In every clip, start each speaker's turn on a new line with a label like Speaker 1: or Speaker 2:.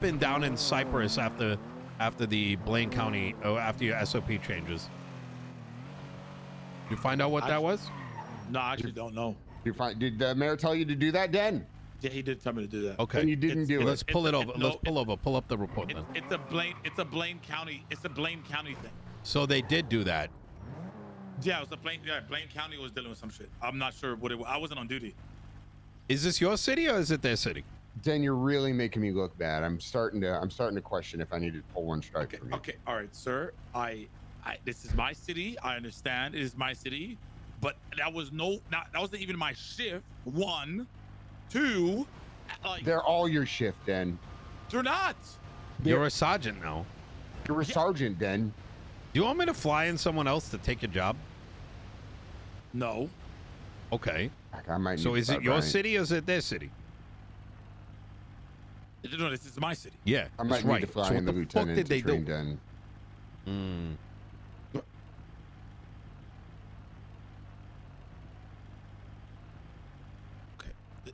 Speaker 1: been down in Cyprus after the Blaine County, after your SOP changes? You find out what that was?
Speaker 2: No, I actually don't know.
Speaker 3: Did the mayor tell you to do that, Den?
Speaker 2: Yeah, he did tell me to do that.
Speaker 1: Okay.
Speaker 3: And you didn't do it.
Speaker 1: Let's pull it over. Let's pull over. Pull up the report then.
Speaker 2: It's a Blaine County. It's a Blaine County thing.
Speaker 1: So they did do that.
Speaker 2: Yeah, it was a Blaine. Yeah, Blaine County was dealing with some shit. I'm not sure what it was. I wasn't on duty.
Speaker 1: Is this your city or is it their city?
Speaker 3: Den, you're really making me look bad. I'm starting to question if I need to pull one strike from you.
Speaker 2: Okay, all right, sir. This is my city. I understand it is my city, but that wasn't even my shift. 1, 2, like
Speaker 3: they're all your shift, Den.
Speaker 2: they're not.
Speaker 1: You're a sergeant now.
Speaker 3: You're a sergeant, Den.
Speaker 1: Do you want me to fly in someone else to take your job?
Speaker 2: No.
Speaker 1: Okay.
Speaker 3: I might.
Speaker 1: So is it your city or is it their city?
Speaker 2: No, this is my city.
Speaker 1: Yeah,
Speaker 3: I might need to fly
Speaker 1: so
Speaker 3: in the lieutenant
Speaker 1: did they
Speaker 3: to train
Speaker 1: do?
Speaker 3: Den.
Speaker 2: Okay,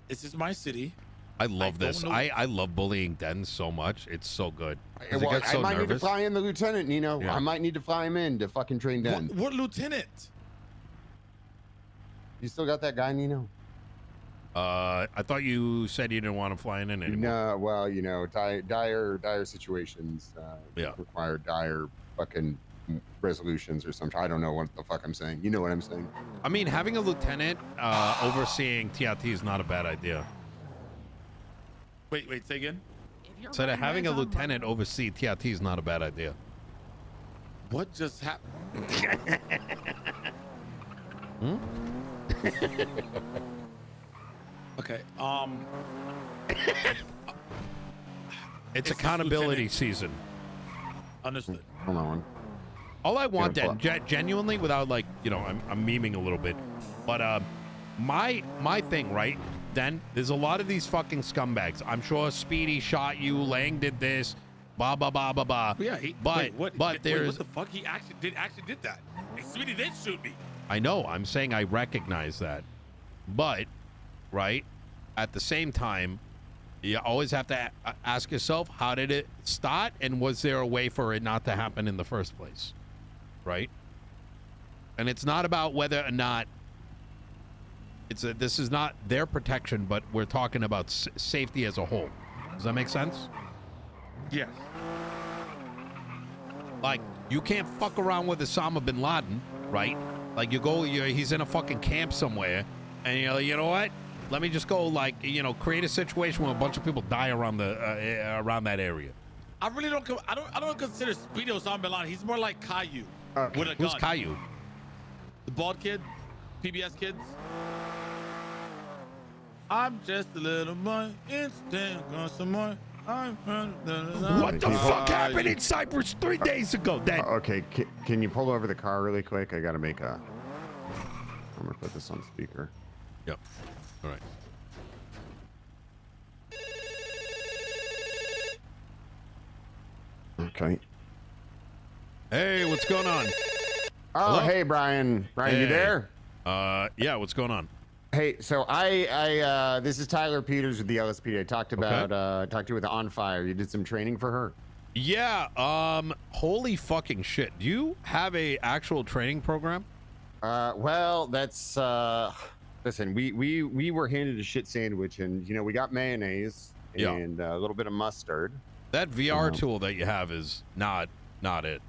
Speaker 2: this is my city.
Speaker 1: I love this. I love bullying Den so much. It's so good.
Speaker 3: Well, I might need to fly in the lieutenant, Nino.
Speaker 1: Yeah.
Speaker 3: I might need to fly him in to fucking train Den.
Speaker 2: What lieutenant?
Speaker 3: You still got that guy, Nino?
Speaker 1: I thought you said you didn't want to fly in anymore.
Speaker 3: No, well, you know, dire situations require dire fucking resolutions or something. I don't know what the fuck I'm saying. You know what I'm saying?
Speaker 1: I mean, having a lieutenant overseeing TRT is not a bad idea.
Speaker 2: Wait, say again?
Speaker 1: So that having a lieutenant oversee TRT is not a bad idea.
Speaker 2: What just happened? Okay.
Speaker 1: It's accountability season.
Speaker 2: Understood.
Speaker 3: Hold on.
Speaker 1: All I want, then, genuinely, without like, you know, I'm memeing a little bit, but my thing, right? Then there's a lot of these fucking scumbags. I'm sure Speedy shot you. Lang did this. Blah blah blah blah blah.
Speaker 2: Yeah,
Speaker 1: but there's
Speaker 2: what the fuck? He actually did that. Hey, Speedy did shoot me.
Speaker 1: I know. I'm saying I recognize that, but right at the same time, you always have to ask yourself, how did it start, and was there a way for it not to happen in the first place, right? And it's not about whether or not this is not their protection, but we're talking about safety as a whole. Does that make sense?
Speaker 2: Yes.
Speaker 1: Like, you can't fuck around with Osama bin Laden, right? Like, he's in a fucking camp somewhere, and you're like, you know what? Let me just go, like, you know, create a situation where a bunch of people die around around that area.
Speaker 2: I really don't. I don't consider Speedy Osama bin Laden. He's more like Caillou with a gun.
Speaker 1: Who's Caillou?
Speaker 2: The bald kid, PBS kids. I'm just a little boy. Instant, got some more.
Speaker 1: What the fuck happened in Cyprus 3 days ago, Dad?
Speaker 3: Okay, can you pull over the car really quick? I gotta make a. I'm gonna put this on speaker.
Speaker 1: Yep. All right.
Speaker 3: Okay.
Speaker 1: Hey, what's going on?
Speaker 3: Oh,
Speaker 1: Hello?
Speaker 3: hey, Brian. Brian, you there?
Speaker 1: Yeah. What's going on?
Speaker 3: Hey, so this is Tyler Peters with the LSPD. I talked to you with the On Fire. You did some training for her.
Speaker 1: Yeah. Holy fucking shit. Do you have a actual training program?
Speaker 3: Well, that's listen. We were handed a shit sandwich, and you know we got mayonnaise and a little bit of mustard.
Speaker 1: That VR tool that you have is not it.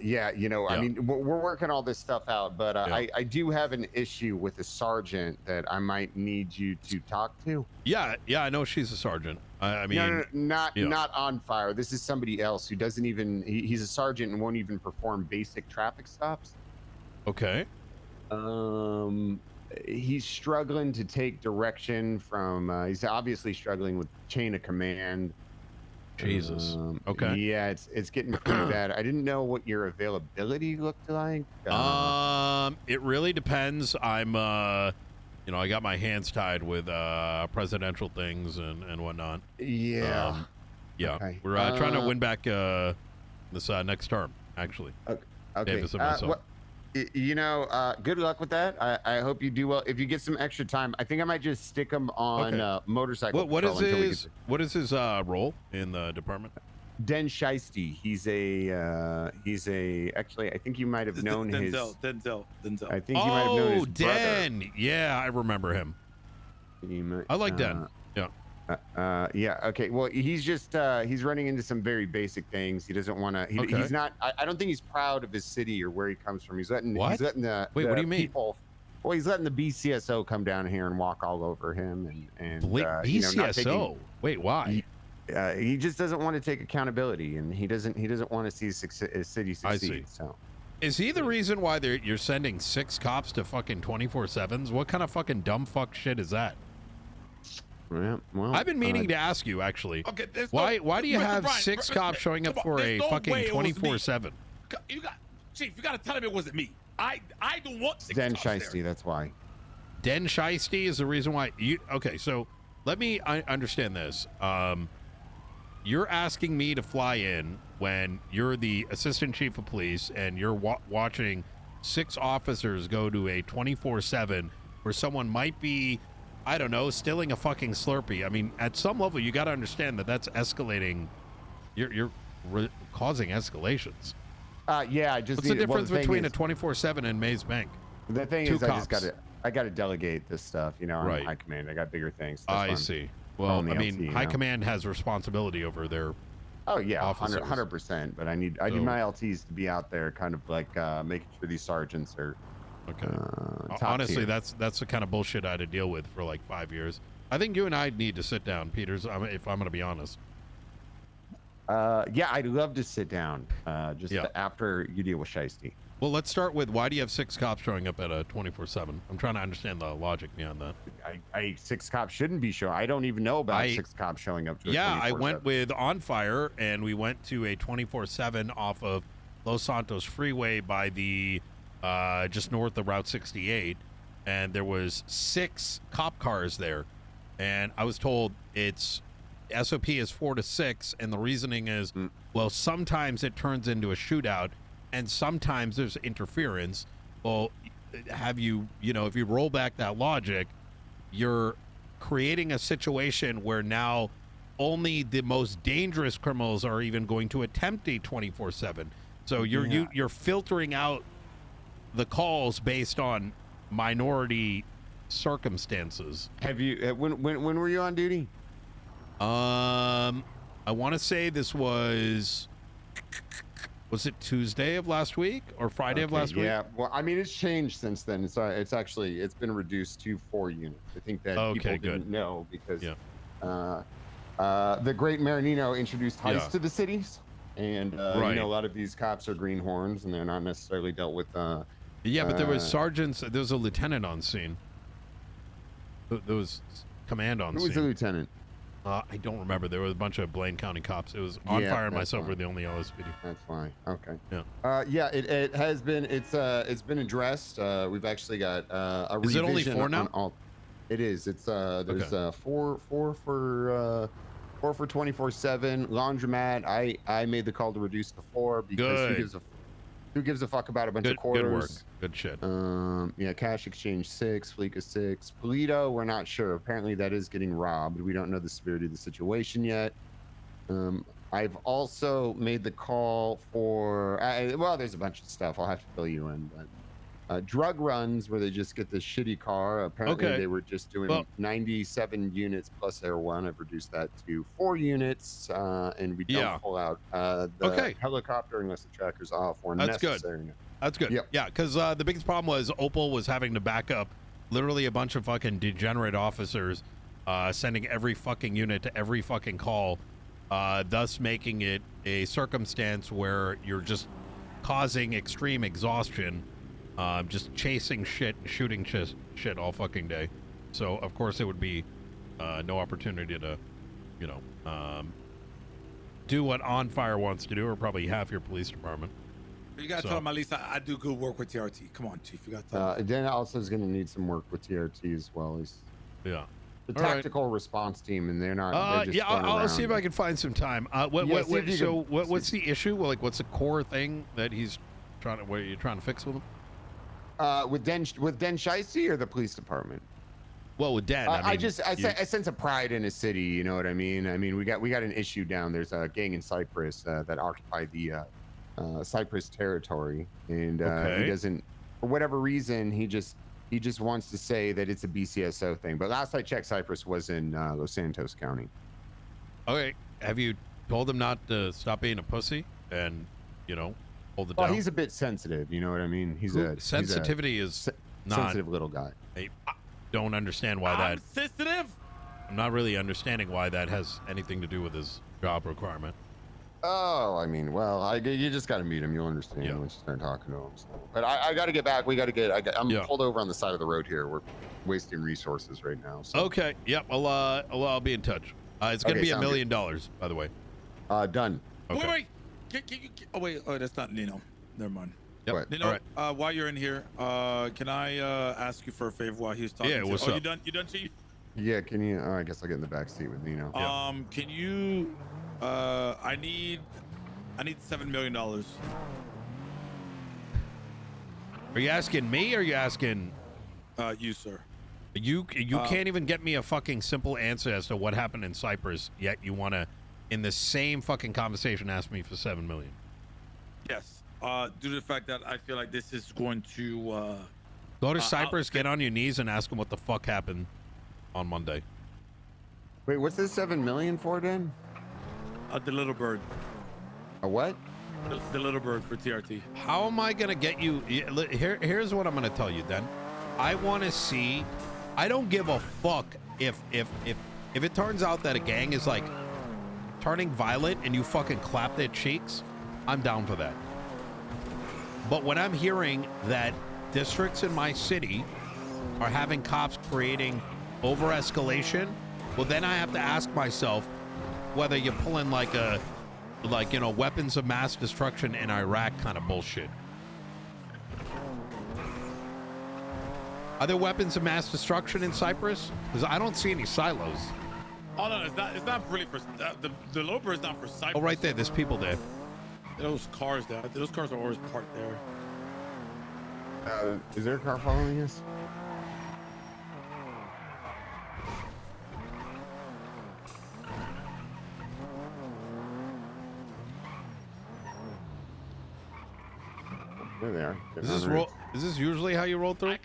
Speaker 3: Yeah, you know, I mean, we're working all this stuff out, but I do have an issue with a sergeant that I might need you to talk to.
Speaker 1: Yeah, I know she's a sergeant. I mean,
Speaker 3: no, not On Fire. This is somebody else who doesn't even. He's a sergeant and won't even perform basic traffic stops.
Speaker 1: Okay.
Speaker 3: He's struggling to take direction from. He's obviously struggling with chain of command.
Speaker 1: Jesus. Okay.
Speaker 3: Yeah, it's getting pretty bad. I didn't know what your availability looked like.
Speaker 1: It really depends. I'm you know, I got my hands tied with presidential things and whatnot.
Speaker 3: Yeah.
Speaker 1: Yeah.
Speaker 3: Okay.
Speaker 1: We're trying to win back this next term, actually.
Speaker 3: Okay.
Speaker 1: Davis and myself.
Speaker 3: Good luck with that. I hope you do well. If you get some extra time, I think I might just stick him on motorcycle.
Speaker 1: What is his role in the department?
Speaker 3: Den Shiesty. He's a actually I think you might have known
Speaker 2: Denzel.
Speaker 3: I think you might have known his
Speaker 1: Den.
Speaker 3: brother.
Speaker 1: Yeah, I remember him. I like Den.
Speaker 3: Yeah. Okay. Well, he's just he's running into some very basic things. He doesn't want to. He's not. I don't think he's proud of his city or where he comes from. He's letting.
Speaker 1: What?
Speaker 3: He's letting the.
Speaker 1: Wait.
Speaker 3: The
Speaker 1: What do you mean?
Speaker 3: Well, he's letting the BCSO come down here and walk all over him and
Speaker 1: BCSO. Wait, why?
Speaker 3: He just doesn't want to take accountability, and he doesn't want to see his city succeed.
Speaker 1: I see.
Speaker 3: So.
Speaker 1: Is he the reason why you're sending 6 cops to fucking 24/7s? What kind of fucking dumb fuck shit is that?
Speaker 3: Yeah, well,
Speaker 1: I've been meaning to ask you actually.
Speaker 2: Okay,
Speaker 1: why do you have
Speaker 2: Brian,
Speaker 1: 6 cops showing up for a fucking 24/7?
Speaker 2: Chief, you gotta tell him it wasn't me. I don't want 6
Speaker 3: Den
Speaker 2: cops there.
Speaker 3: Shiesty, that's why.
Speaker 1: Den Shiesty is the reason why you. Okay, so let me understand this. You're asking me to fly in when you're the assistant chief of police and you're watching 6 officers go to a 24/7 where someone might be, I don't know, stealing a fucking Slurpee. I mean, at some level, you got to understand that that's escalating. You're causing escalations.
Speaker 3: Yeah, I just.
Speaker 1: What's the difference between a 24/7 and Maze Bank?
Speaker 3: The thing is, I got to delegate this stuff. I'm
Speaker 1: Right.
Speaker 3: high command. I got bigger things.
Speaker 1: I see. Well, I mean, high command has responsibility over their.
Speaker 3: Oh yeah,
Speaker 1: officers.
Speaker 3: 100%. But I need my LTs to be out there, kind of like making sure these sergeants are.
Speaker 1: Okay.
Speaker 3: Top
Speaker 1: Honestly,
Speaker 3: tier.
Speaker 1: that's the kind of bullshit I had to deal with for like 5 years. I think you and I need to sit down, Peters. If I'm going to be honest.
Speaker 3: Yeah, I'd love to sit down. After you deal with Shiesty.
Speaker 1: Well, let's start with why do you have 6 cops showing up at a 24/7? I'm trying to understand the logic behind that.
Speaker 3: 6 cops shouldn't be showing. I don't even know about 6 cops showing up to a 24/7.
Speaker 1: I went with On Fire, and we went to a 24/7 off of Los Santos Freeway by the just north of Route 68, and there was 6 cop cars there, and I was told it's SOP is 4 to 6, and the reasoning is, well, sometimes it turns into a shootout, and sometimes there's interference. Well, if you roll back that logic, you're creating a situation where now only the most dangerous criminals are even going to attempt a 24/7. So you're filtering out the calls based on minority circumstances.
Speaker 3: Have you? When were you on duty?
Speaker 1: I want to say this was it Tuesday of last week or Friday of last week?
Speaker 3: Yeah. Well, I mean, it's changed since then. It's been reduced to 4 units. I think that people didn't know because the great Mayor Nino introduced heists to the cities, and a lot of these cops are greenhorns, and they're not necessarily dealt with. But
Speaker 1: there was sergeants. There was a lieutenant on scene. There was command on scene.
Speaker 3: Who was the lieutenant?
Speaker 1: I don't remember. There was a bunch of Blaine County cops. It was On Fire and myself were the only LSPD.
Speaker 3: That's fine. Okay.
Speaker 1: Yeah.
Speaker 3: It has been. It's been addressed. We've actually got a revision.
Speaker 1: Is it only 4 now?
Speaker 3: It is. It's there's 4 for 24/7 laundromat. I made the call to reduce to 4 because who gives a fuck about a bunch of quarters?
Speaker 1: Good work. Good shit.
Speaker 3: Cash exchange 6, Fleeca 6, Polito. We're not sure. Apparently that is getting robbed. We don't know the severity of the situation yet. I've also made the call for. There's a bunch of stuff. I'll have to fill you in, but. Drug runs where they just get this shitty car. Apparently they were just doing 97 units plus Air 1. I've reduced that to 4 units, and we don't pull out the helicopter unless the tracker's off or necessary.
Speaker 1: That's good.
Speaker 3: Yep.
Speaker 1: Yeah, because the biggest problem was Opal was having to back up literally a bunch of fucking degenerate officers, sending every fucking unit to every fucking call, thus making it a circumstance where you're just causing extreme exhaustion. Just chasing shit and shooting shit all fucking day. So, of course, it would be no opportunity to, do what On Fire wants to do, or probably half your police department.
Speaker 2: You got to tell him, at least I do good work with TRT. Come on, Chief. You got to tell him.
Speaker 3: Dan also is going to need some work with TRT as well. He's the tactical response team, and they're not.
Speaker 1: I'll see if I can find some time. What's the issue? Like, what's the core thing that he's trying to? What are you trying to fix with him?
Speaker 3: With Den Shiesty or the police department?
Speaker 1: Well, with Dan,
Speaker 3: I sense a pride in a city. You know what I mean? I mean, we got an issue down. There's a gang in Cyprus that occupied the Cyprus territory, and he
Speaker 1: Okay.
Speaker 3: doesn't, for whatever reason, he just wants to say that it's a BCSO thing. But last I checked, Cyprus was in Los Santos County.
Speaker 1: Okay. Have you told him not to stop being a pussy and, hold it down?
Speaker 3: Well, he's a bit sensitive. You know what I mean?
Speaker 1: Sensitivity is not.
Speaker 3: Sensitive little guy.
Speaker 1: I don't understand why
Speaker 2: I'm sensitive.
Speaker 1: I'm not really understanding why that has anything to do with his job requirement.
Speaker 3: Oh, I mean, well, you just got to meet him. You'll understand once you start talking to him. So. But I got to get back. I'm pulled over on the side of the road here. We're wasting resources right now. So.
Speaker 1: Okay. Yep. I'll be in touch. It's gonna be $1 million, by the way.
Speaker 3: Done.
Speaker 1: Okay.
Speaker 2: Wait. Oh wait. Oh, that's not Nino. Never mind.
Speaker 1: Yep.
Speaker 3: What?
Speaker 2: Nino,
Speaker 1: All right.
Speaker 2: while you're in here, can I ask you for a favor while he's talking?
Speaker 1: Yeah. What's up?
Speaker 2: You done, Chief?
Speaker 3: Yeah. Can you? I guess I'll get in the back seat with Nino.
Speaker 1: Yeah.
Speaker 2: Can you? I need $7 million.
Speaker 1: Are you asking me or are you asking?
Speaker 2: You, sir.
Speaker 1: You can't even get me a fucking simple answer as to what happened in Cyprus, yet you want to, in the same fucking conversation, ask me for $7 million.
Speaker 2: Yes. Due to the fact that I feel like this is going to
Speaker 1: Go to Cyprus, get on your knees, and ask them what the fuck happened on Monday.
Speaker 3: Wait, what's this 7 million for, Dan?
Speaker 2: the little bird.
Speaker 3: A what?
Speaker 2: The little bird for TRT.
Speaker 1: How am I gonna get you? Here's what I'm gonna tell you. Then, I want to see. I don't give a fuck if it turns out that a gang is like turning violent and you fucking clap their cheeks. I'm down for that. But when I'm hearing that districts in my city are having cops creating over escalation, well, then I have to ask myself whether you're pulling like weapons of mass destruction in Iraq kind of bullshit. Are there weapons of mass destruction in Cyprus? Because I don't see any silos.
Speaker 2: Oh no, it's not really for the little bird is not for Cyprus.
Speaker 1: Oh, right there. There's people there.
Speaker 2: Those cars there. Those cars are always parked there.
Speaker 3: Is there a car following us? There they are.
Speaker 1: Is this usually how you roll through?